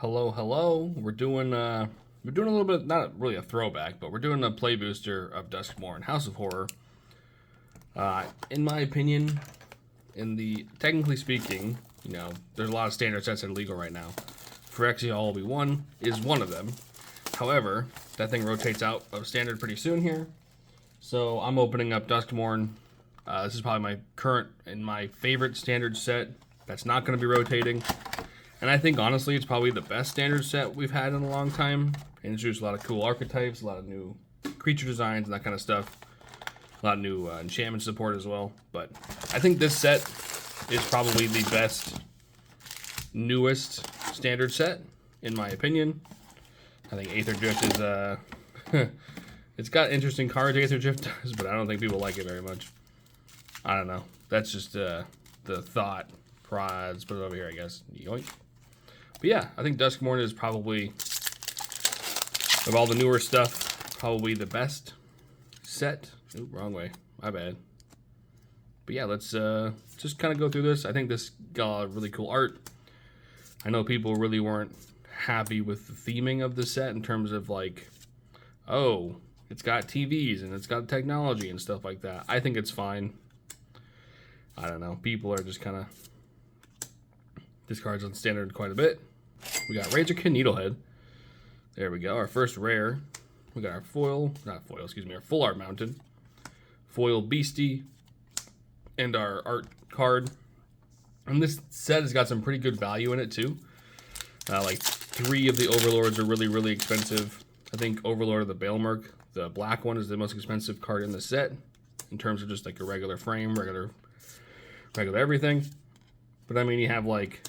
Hello, hello. We're doing a little bit, not really a throwback, but we're doing a play booster of Duskmourn, House of Horror. In my opinion, technically speaking, there's a lot of standard sets that are legal right now. Phyrexia All Be One is one of them. However, that thing rotates out of standard pretty soon here. So I'm opening up Duskmourn. This is probably my favorite standard set that's not going to be rotating. And I think, honestly, it's probably the best standard set we've had in a long time. It introduced a lot of cool archetypes, a lot of new creature designs, and that kind of stuff. A lot of new enchantment support as well. But I think this set is probably the best, newest standard set, in my opinion. I think Aether Drift is, it's got interesting cards, Aether Drift does, but I don't think people like it very much. I don't know. That's just the thought. Let's put it over here, I guess. Yoink. But yeah, I think Duskmourn is probably, of all the newer stuff, probably the best set. Ooh, wrong way. My bad. But yeah, let's just kind of go through this. I think this got a lot of really cool art. I know people really weren't happy with the theming of the set in terms of like, oh, it's got TVs and it's got technology and stuff like that. I think it's fine. I don't know. People are just kind of... This card's on standard quite a bit. We got Razorkin Needlehead. There we go. Our first rare. We got our our full art mounted. Foil Beastie. And our art card. And this set has got some pretty good value in it too. Like 3 of the Overlords are really, really expensive. I think Overlord of the Baelmerk, the black one, is the most expensive card in the set. In terms of just like a regular frame, regular everything. But I mean, you have like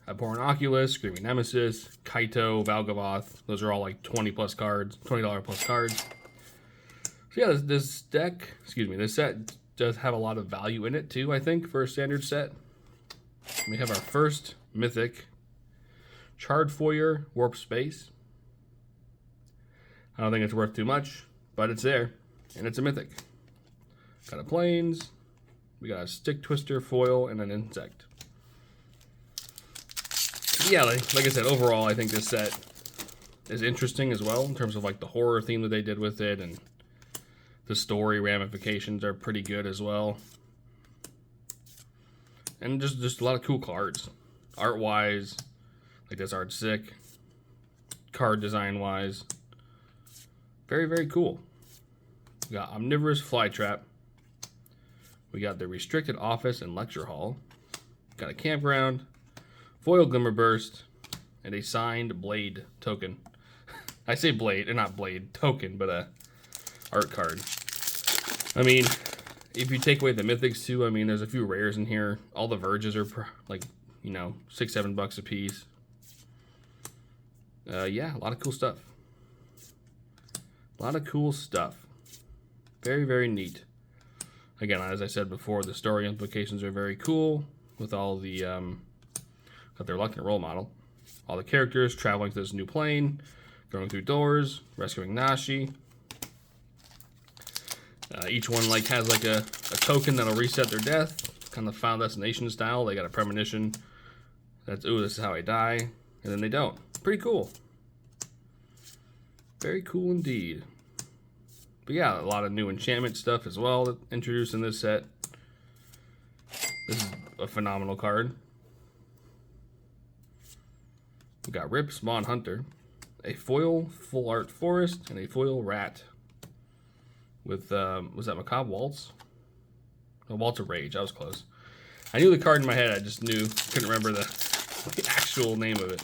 Abhorrent Oculus, Screaming Nemesis, Kaito, Valgavoth. Those are all like $20 plus cards. So yeah, this set does have a lot of value in it too, I think, for a standard set. We have our first mythic, Charred Foyer, Warp Space. I don't think it's worth too much, but it's there, and it's a mythic. Got a Plains, we got a Stick Twister foil, and an Insect. Yeah, like I said, overall, I think this set is interesting as well in terms of like the horror theme that they did with it, and the story ramifications are pretty good as well. And just a lot of cool cards. Art-wise, like this art's sick. Card design-wise, very, very cool. We got Omnivorous Flytrap. We got the Restricted Office and Lecture Hall. Got a Campground, Foil Glimmerburst, and a signed Blade token. I say Blade, not Blade, token, but a art card. I mean, if you take away the mythics too, I mean, there's a few rares in here. All the Verges are like, $6-7 a piece. Yeah, a lot of cool stuff. A lot of cool stuff. Very, very neat. Again, as I said before, the story implications are very cool with all the, got their Reluctant Role model. All the characters traveling to this new plane, going through doors, rescuing Nashi. Each one has a token that'll reset their death, kind of Final Destination style. They got a premonition. That's, ooh, this is how I die. And then they don't. Pretty cool. Very cool indeed. But yeah, a lot of new enchantment stuff as well that introduced in this set. This is a phenomenal card. We got Rip Spawn Hunter, a foil full art forest, and a foil rat. With was that Macabre Waltz? No, Waltz of Rage. I was close. I knew the card in my head. I just couldn't remember the actual name of it.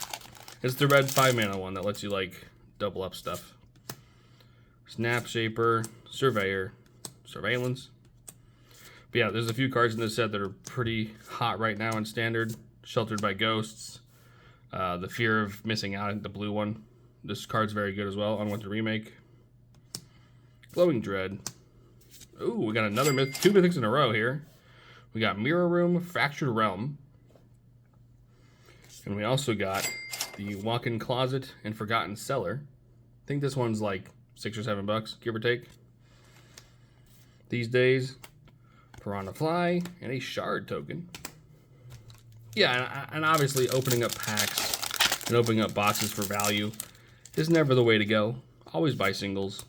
It's the red 5-mana one that lets you double up stuff. Snap Shaper, Surveyor, Surveillance. But yeah, there's a few cards in this set that are pretty hot right now in standard. Sheltered by Ghosts. The Fear of Missing Out, the blue one. This card's very good as well. Unwanted Remake. Glowing Dread. Ooh, we got two mythics in a row here. We got Mirror Room, Fractured Realm. And we also got the Walk-in Closet and Forgotten Cellar. I think this one's like $6 or $7, give or take. These days, Piranha Fly, and a Shard token. Yeah, and obviously opening up packs And opening up boxes for value is never the way to go. Always buy singles.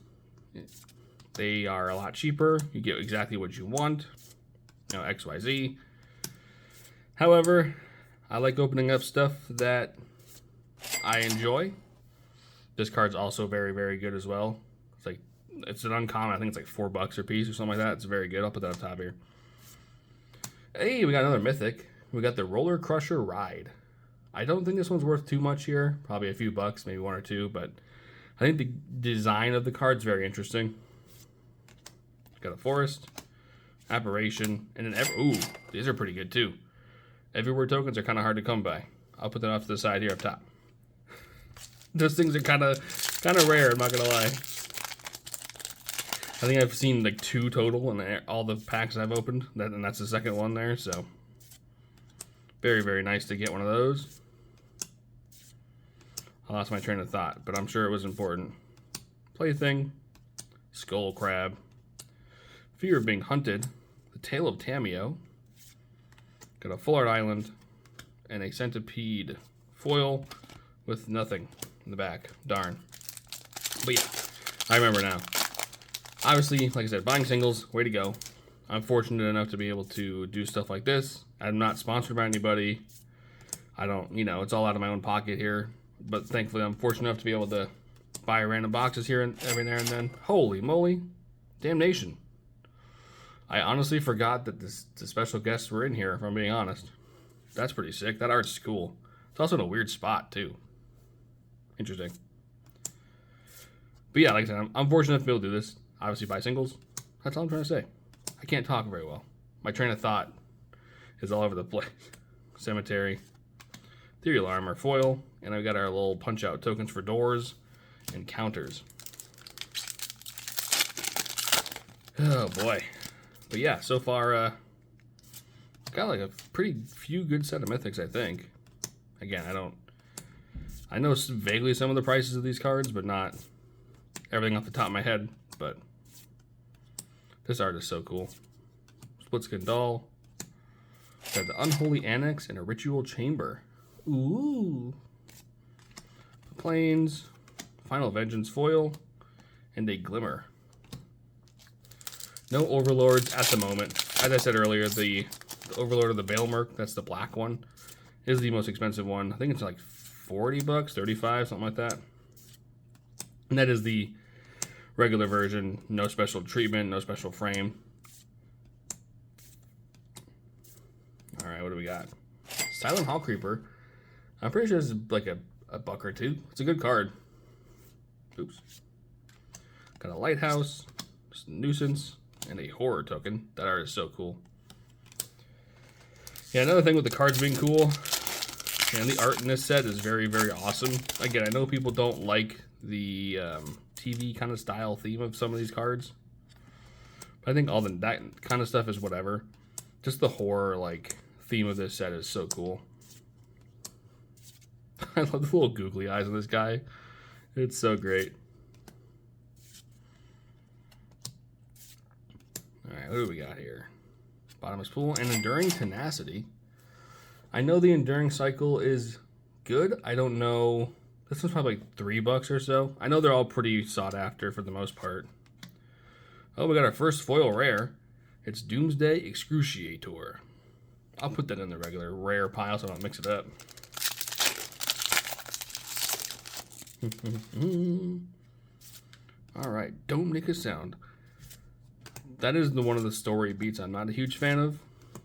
They are a lot cheaper. You get exactly what you want. You know, XYZ. However, I like opening up stuff that I enjoy. This card's also very, very good as well. It's an uncommon. I think it's like $4 a piece or something like that. It's very good. I'll put that up top here. Hey, we got another mythic. We got the Roller Crusher Ride. I don't think this one's worth too much here. Probably a few bucks, maybe one or two. But I think the design of the card's very interesting. Got a forest, apparition, and an ooh, these are pretty good too. Everywhere tokens are kind of hard to come by. I'll put them off to the side here up top. Those things are kind of rare. I'm not gonna lie. I think I've seen like 2 total in all the packs I've opened, and that's the second one there. So very, very nice to get one of those. I lost my train of thought, but I'm sure it was important. Plaything, Skull Crab, Fear of Being Hunted, the Tale of Tameo, got a Full Art Island, and a Centipede foil with nothing in the back. Darn. But yeah, I remember now. Obviously, like I said, buying singles, way to go. I'm fortunate enough to be able to do stuff like this. I'm not sponsored by anybody. I don't, you know, it's all out of my own pocket here. But thankfully, I'm fortunate enough to be able to buy random boxes here and every now and then. Holy moly. Damnation. I honestly forgot that the special guests were in here, if I'm being honest. That's pretty sick. That art's cool. It's also in a weird spot, too. Interesting. But yeah, like I said, I'm fortunate to be able to do this. Obviously buy singles. That's all I'm trying to say. I can't talk very well. My train of thought is all over the place. Cemetery, Ethereal Armor, foil, and I've got our little punch-out tokens for doors and counters. Oh boy. But yeah, so far, got like a pretty few good set of mythics, I think. Again, I know vaguely some of the prices of these cards, but not everything off the top of my head. But this art is so cool. Split Skin Doll. Got the Unholy Annex and a Ritual Chamber. Ooh. Plains, Final Vengeance foil, and a Glimmer. No Overlords at the moment. As I said earlier, the Overlord of the Bailmerk, that's the black one, is the most expensive one. I think it's like $40, 35, something like that. And that is the regular version, no special treatment, no special frame. All right, what do we got? Silent Hall Creeper. I'm pretty sure this is like a buck or two. It's a good card. Oops. Got a Lighthouse, Nuisance, and a Horror token. That art is so cool. Yeah, another thing with the cards being cool, and the art in this set is very, very awesome. Again, I know people don't like the TV kind of style theme of some of these cards, but I think all that kind of stuff is whatever. Just the horror like theme of this set is so cool. I love the little googly eyes on this guy. It's so great. All right, what do we got here? Bottomless Pool and Enduring Tenacity. I know the Enduring Cycle is good. I don't know. This one's probably like $3 or so. I know they're all pretty sought after for the most part. Oh, we got our first foil rare. It's Doomsday Excruciator. I'll put that in the regular rare pile so I don't mix it up. All right, don't make a sound. That is one of the story beats I'm not a huge fan of.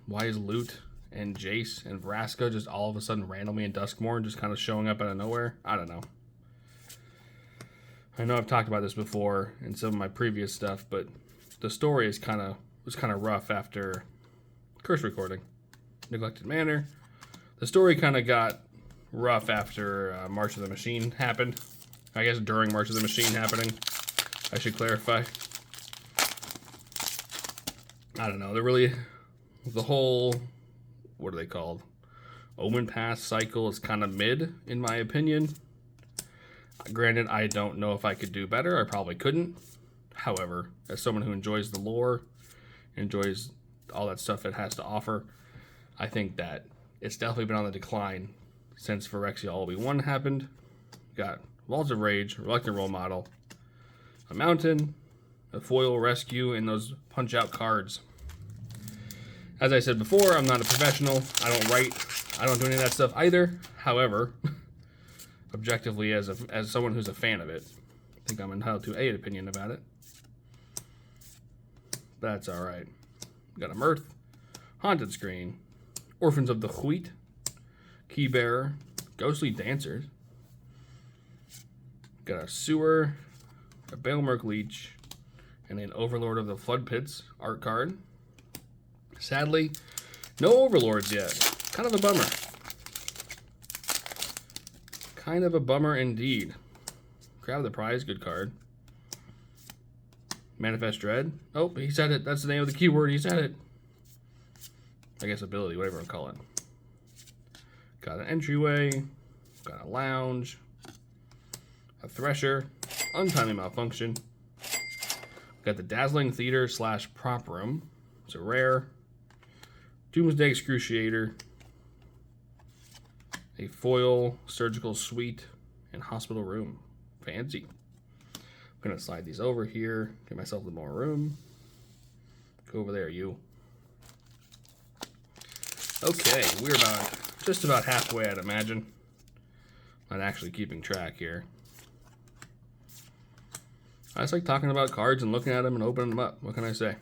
Why is Loot and Jace and Vraska just all of a sudden randomly in Duskmourn just kind of showing up out of nowhere? I don't know. I know I've talked about this before in some of my previous stuff, but the story was kind of rough after Curse Recording. Neglected Manor. The story kind of got rough after March of the Machine happened. I guess during March of the Machine happening, I should clarify. I don't know. The whole, what are they called? Omen Pass cycle is kind of mid, in my opinion. Granted, I don't know if I could do better. I probably couldn't. However, as someone who enjoys the lore, enjoys all that stuff it has to offer, I think that it's definitely been on the decline since Phyrexia all be one happened. Got Walls of Rage, Reluctant Role Model, a Mountain, a Foil, Rescue, and those punch-out cards. As I said before, I'm not a professional. I don't write. I don't do any of that stuff either. However, objectively, as someone who's a fan of it, I think I'm entitled to an opinion about it. That's all right. Got a Mirth, Haunted Screen, Orphans of the Wheat, Keybearer, Ghostly Dancers. Got a Sewer, a Balemerk Leech, and an Overlord of the Flood Pits art card. Sadly, no Overlords yet. Kind of a bummer. Kind of a bummer indeed. Grab the Prize, good card. Manifest Dread. Oh, he said it. That's the name of the keyword. He said it. I guess ability, whatever I'm calling it. Got an Entryway. Got a Lounge. A Thresher. Untimely Malfunction. Got the Dazzling Theater / Prop Room. It's a rare. Doomsday Excruciator. A Foil, Surgical Suite, and Hospital Room. Fancy. I'm going to slide these over here. Give myself a little more room. Go over there, you. Okay, we're just about halfway, I'd imagine. Not actually keeping track here. I just like talking about cards and looking at them and opening them up. What can I say?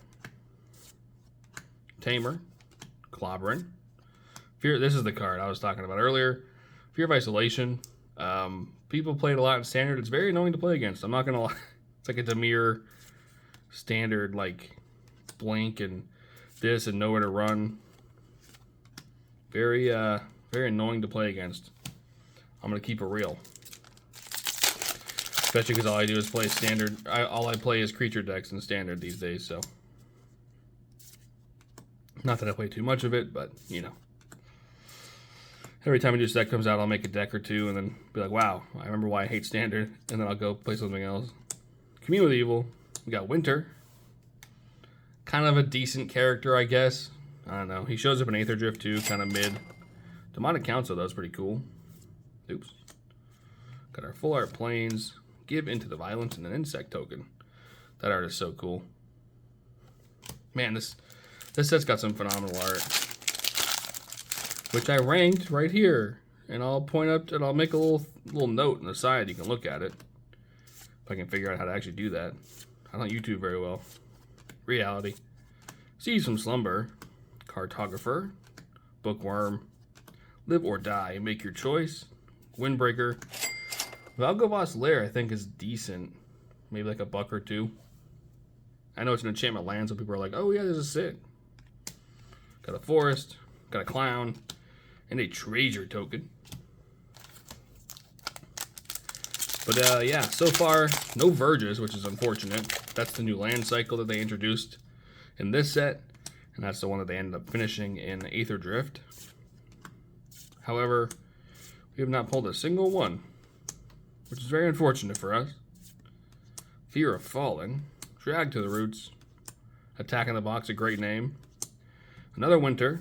Tamer. Clobberin. Fear. This is the card I was talking about earlier. Fear of Isolation. People play it a lot in Standard. It's very annoying to play against. I'm not going to lie. It's like a Demir Standard, like blink and this and nowhere to run. Very annoying to play against. I'm going to keep it real. Especially because all I do is play Standard. All I play is creature decks in Standard these days, so. Not that I play too much of it, but, you know. Every time a new set comes out, I'll make a deck or two and then be like, wow, I remember why I hate Standard. And then I'll go play something else. Commune with Evil. We got Winter. Kind of a decent character, I guess. I don't know. He shows up in Aether Drift, too, kind of mid. Demonic Council, though, is pretty cool. Oops. Got our Full Art Plains. Give Into the Violence and an Insect token. That art is so cool. Man, this set's got some phenomenal art. Which I ranked right here. And I'll point up and I'll make a little note on the side. You can look at it. If I can figure out how to actually do that. I don't YouTube very well. Reality. Seize from Slumber. Cartographer. Bookworm. Live or Die. Make your choice. Windbreaker. Valgavoth's Lair, I think, is decent. Maybe like $1 or $2. I know it's an enchantment land, so people are like, oh yeah, this is sick. Got a Forest. Got a Clown. And a Treasure token. But yeah, so far, no Verges, which is unfortunate. That's the new land cycle that they introduced in this set. And that's the one that they ended up finishing in Aether Drift. However, we have not pulled a single one, which is very unfortunate for us. Fear of Falling. Drag to the Roots. Attack in the Box, a great name. Another Winter.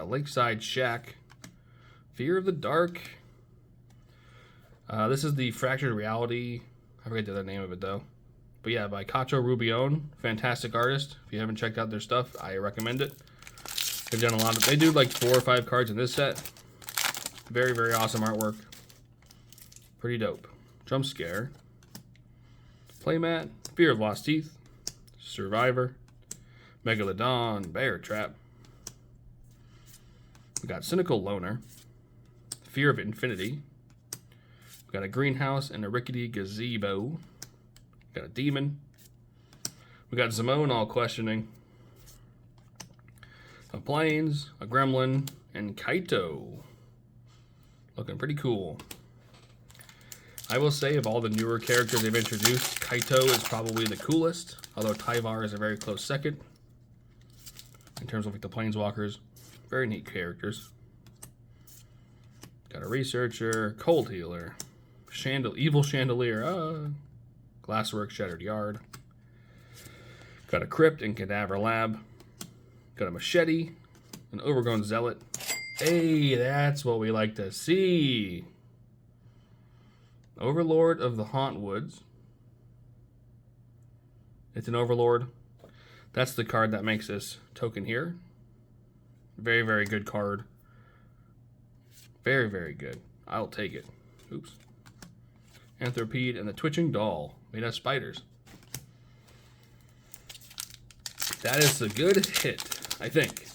Lakeside Shack. Fear of the Dark. This is the Fractured Reality. I forget the other name of it, though. But yeah, by Cacho Rubione. Fantastic artist. If you haven't checked out their stuff, I recommend it. They've done a lot of... They do like 4 or 5 cards in this set. Very, very awesome artwork. Pretty dope. Jump Scare. Playmat. Fear of Lost Teeth. Survivor. Megalodon. Bear Trap. We got Cynical Loner. Fear of Infinity. We got a Greenhouse and a Rickety Gazebo. Got a Demon. We got Zimone All Questioning. A Plains, a Gremlin, and Kaito. Looking pretty cool. I will say, of all the newer characters they've introduced, Kaito is probably the coolest, although Tyvar is a very close second. In terms of like the Planeswalkers, very neat characters. Got a Researcher, Cold Healer, Evil Chandelier, Glasswork, Shattered Yard. Got a Crypt and Cadaver Lab. Got a Machete, an Overgrown Zealot, Hey, that's what we like to see. Overlord of the Hauntwoods. It's an Overlord. That's the card that makes this token here. Very, very good card. Very, very good. I'll take it. Oops. Anthropede and the Twitching Doll. Made out of spiders. That is a good hit, I think.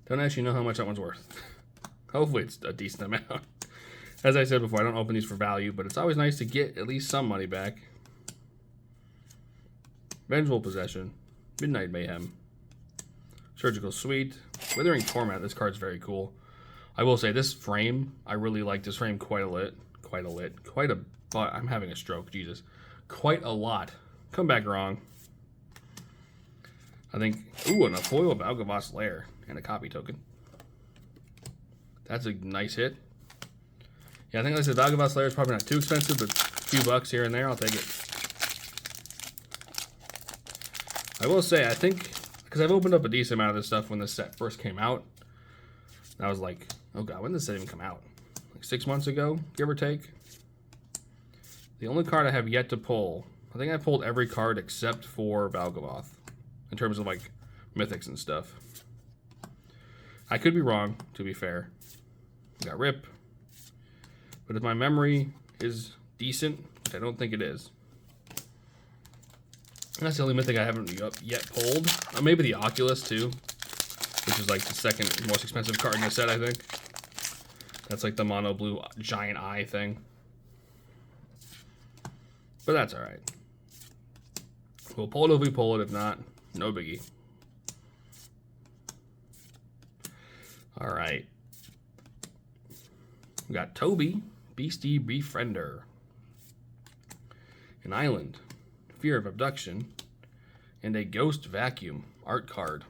Don't actually know how much that one's worth. Hopefully it's a decent amount. As I said before, I don't open these for value, but it's always nice to get at least some money back. Vengeful Possession. Midnight Mayhem. Surgical Suite. Withering Torment. This card's very cool. I will say this frame, I really like this frame quite a I'm having a stroke, Jesus. Quite a lot. Come back wrong. I think, ooh, and a foil of Valgavoth's Lair and a copy token. That's a nice hit. Yeah, I think like I said, Valgavoth's Lair is probably not too expensive, but a few bucks here and there, I'll take it. I will say, I think, because I've opened up a decent amount of this stuff when this set first came out. I was like, oh god, when did this set even come out? Like 6 months ago, give or take. The only card I have yet to pull, I think I pulled every card except for Valgavoth, in terms of like mythics and stuff. I could be wrong, to be fair. I got Rip. But if my memory is decent, which I don't think it is, that's the only mythic I haven't yet pulled. Or maybe the Oculus too, which is like the second most expensive card in the set, I think. That's like the mono blue giant eye thing. But that's alright. We'll pull it if we pull it. If not, no biggie. Alright. We got Toby, Beastie Befriender. An Island, Fear of Abduction, and a Ghost Vacuum art card.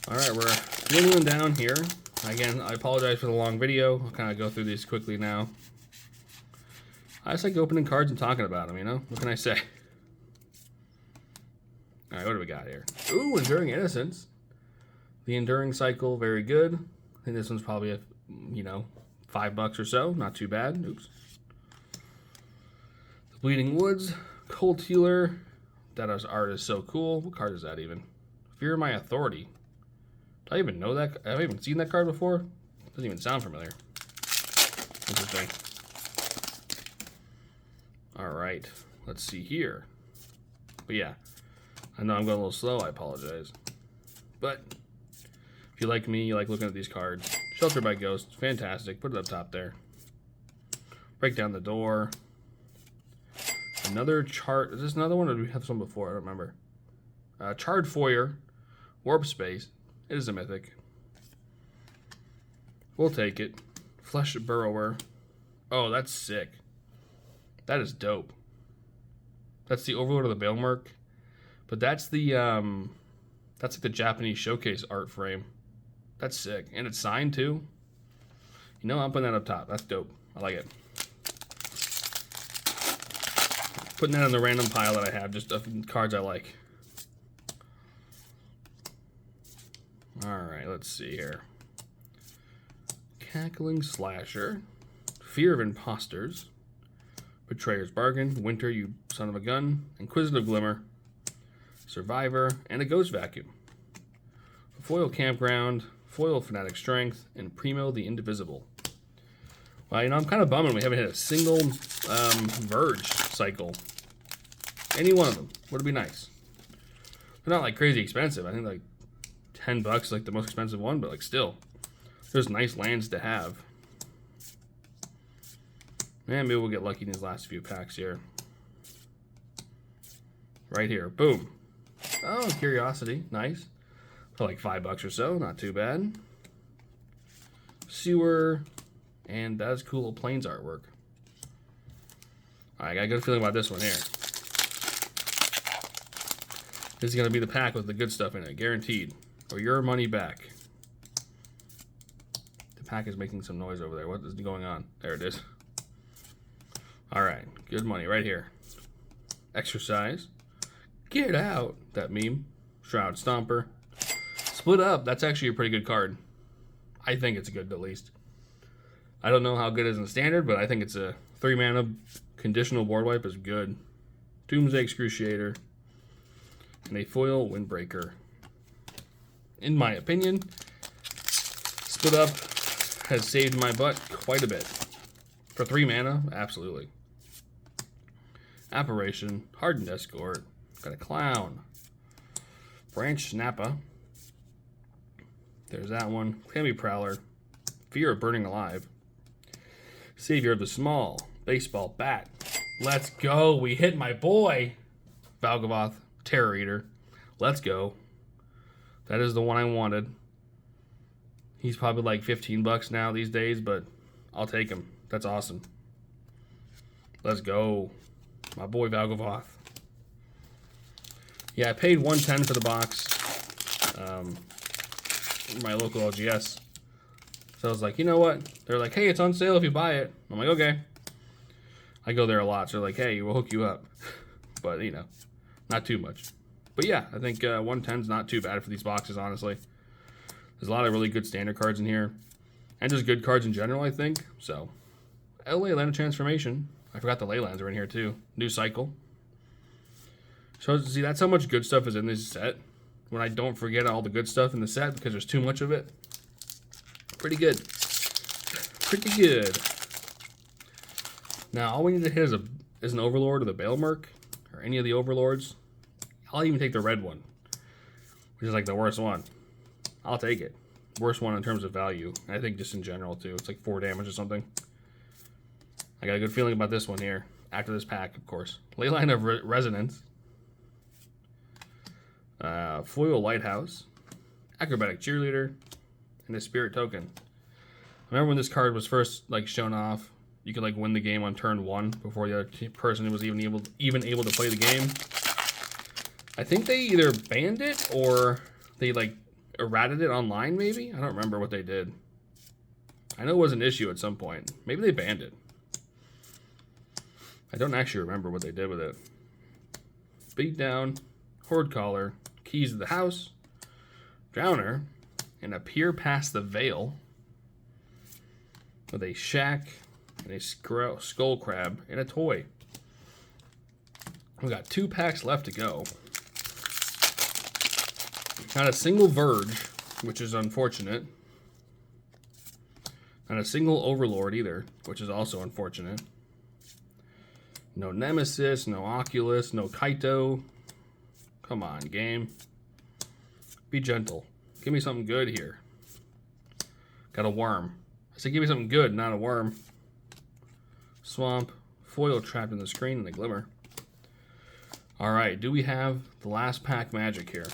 Alright, we're dwindling down here. Again, I apologize for the long video. I'll kind of go through these quickly now. I just like opening cards and talking about them, you know? What can I say? Alright, what do we got here? Ooh, Enduring Innocence. The Enduring Cycle, very good. I think this one's probably, a, you know, $5 or so. Not too bad. Oops. The Bleeding Woods. Cold Healer. That art is so cool. What card is that even? Fear My Authority. Do I even know that? Have I even seen that card before? Doesn't even sound familiar. Interesting. Alright. Let's see here. But yeah. I know I'm going a little slow. I apologize. But if you like me, you like looking at these cards. Shelter by Ghost. Fantastic. Put it up top there. Break Down the Door. Another chart. Is this another one or did we have some before? I don't remember. Charred Foyer. Warp Space. It is a mythic. We'll take it. Flesh Burrower. Oh, that's sick. That is dope. That's the Overlord of the Baelmerk. But that's the that's like the Japanese showcase art frame. That's sick. And it's signed too. You know, I'm putting that up top. That's dope. I like it. Putting that in the random pile that I have, just of cards I like. Alright, let's see here. Cackling Slasher. Fear of Imposters. Betrayer's Bargain. Winter, You Son of a Gun. Inquisitive Glimmer. Survivor. And a Ghost Vacuum. A Foil Campground. Foil Fanatic Strength. And Primo the Indivisible. Well, you know, I'm kind of bumming we haven't hit a single Verge cycle. Any one of them would be nice. They're not like crazy expensive. I think like $10 is like the most expensive one, but like still, there's nice lands to have. And maybe we'll get lucky in these last few packs here. Right here, boom. Oh, Curiosity, nice. For like $5 or so, not too bad. Sewer, and that's cool Plains artwork. All right, I got a good feeling about this one here. This is going to be the pack with the good stuff in it, guaranteed. Or your money back. The pack is making some noise over there. What is going on? There it is. Alright, good money right here. Exercise. Get out. That meme. Shroud Stomper. Split Up, that's actually a pretty good card. I think it's good, at least. I don't know how good it is in the standard, but I think it's a 3-mana conditional board wipe is good. Doomsday Excruciator. And a foil Windbreaker. In my opinion, Split Up has saved my butt quite a bit. For 3 mana, absolutely. Apparition, Hardened Escort, got a Clown, Branch Snappa. There's that one. Clammy Prowler, Fear of Burning Alive, Savior of the Small, Baseball Bat. Let's go. We hit my boy. Valgavoth, Terror Eater. Let's go. That is the one I wanted. He's probably like $15 now these days, but I'll take him. That's awesome. Let's go. My boy Valgavoth. Yeah, I paid $110 for the box. My local LGS. So I was like, you know what? They're like, hey, it's on sale if you buy it. I'm like, okay. I go there a lot, so they're like, hey, we'll hook you up. But, you know, not too much. But yeah, I think 110 is not too bad for these boxes, honestly. There's a lot of really good standard cards in here. And just good cards in general, I think. So, LA Land Transformation. I forgot the Leylands are in here, too. New Cycle. So, see, that's how much good stuff is in this set. When I don't forget all the good stuff in the set because there's too much of it. Pretty good. Pretty good. Now, all we need to hit is an Overlord or the Bailmerk. Or any of the Overlords. I'll even take the red one. Which is like the worst one. I'll take it. Worst one in terms of value. I think just in general, too. It's like 4 damage or something. I got a good feeling about this one here. After this pack, of course. Leyline of Resonance. Foil Lighthouse. Acrobatic Cheerleader. And a Spirit Token. Remember when this card was first like shown off? You could like win the game on turn 1 before the other person was even able to play the game. I think they either banned it or they like errated it online, maybe? I don't remember what they did. I know it was an issue at some point. Maybe they banned it. I don't actually remember what they did with it. Beat Down, Horde Caller, Keys to the House, Drowner, and a Peer Past the Veil with a Shack and a Skull Crab and a toy. We've got 2 packs left to go. Not a single Verge, which is unfortunate. Not a single Overlord either, which is also unfortunate. No Nemesis, no Oculus, no Kaito. Come on, game. Be gentle. Give me something good here. Got a worm. I said give me something good, not a worm. Swamp. Foil trapped in the screen and a glimmer. Alright, do we have the last pack magic here?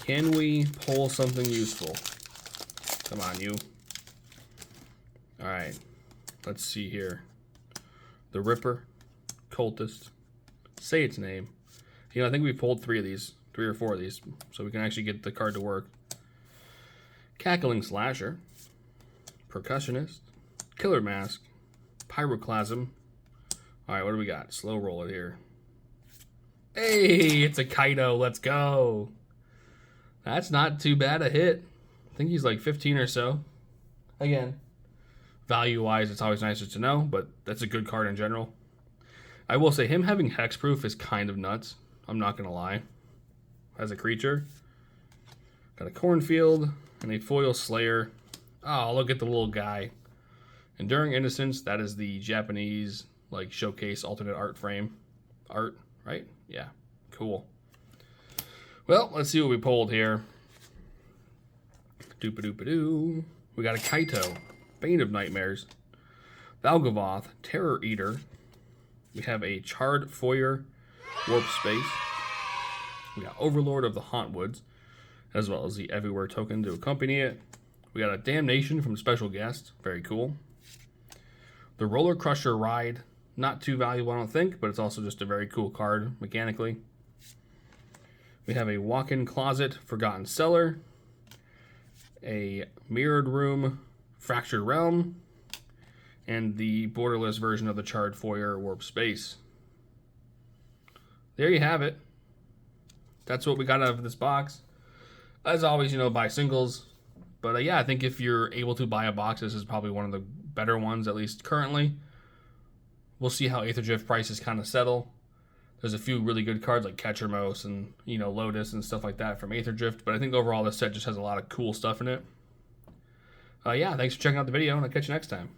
Can we pull something useful? Come on, you. Alright. Let's see here. The Ripper. Cultist. Say its name. You know, I think we pulled 3 of these. 3 or 4 of these. So we can actually get the card to work. Cackling Slasher. Percussionist. Killer Mask. Pyroclasm. Alright, what do we got? Slow roll it here. Hey, it's a Kaito. Let's go. That's not too bad a hit. I think he's like 15 or so. Again, value-wise, it's always nicer to know, but that's a good card in general. I will say him having hexproof is kind of nuts. I'm not going to lie. As a creature. Got a Cornfield and a Foil Slayer. Oh, look at the little guy. Enduring Innocence, that is the Japanese like showcase alternate art frame. Art, right? Yeah, cool. Well, let's see what we pulled here. Doop-a-doop-a-doo. We got a Kaito, Bane of Nightmares, Valgavoth, Terror Eater. We have a Charred Foyer, Warp Space. We got Overlord of the Hauntwoods, as well as the Everywhere token to accompany it. We got a Damnation from Special Guest, very cool. The Roller Crusher Ride, not too valuable, I don't think, but it's also just a very cool card mechanically. We have a Walk-in Closet, Forgotten Cellar, a Mirrored Room, Fractured Realm, and the borderless version of the Charred Foyer, Warp Space. There you have it. That's what we got out of this box. As always, you know, buy singles. But yeah, I think if you're able to buy a box, this is probably one of the better ones, at least currently. We'll see how Aether Drift prices kind of settle. There's a few really good cards like Ketchermos and, you know, Lotus and stuff like that from Aether Drift, but I think overall this set just has a lot of cool stuff in it. Yeah, thanks for checking out the video, and I'll catch you next time.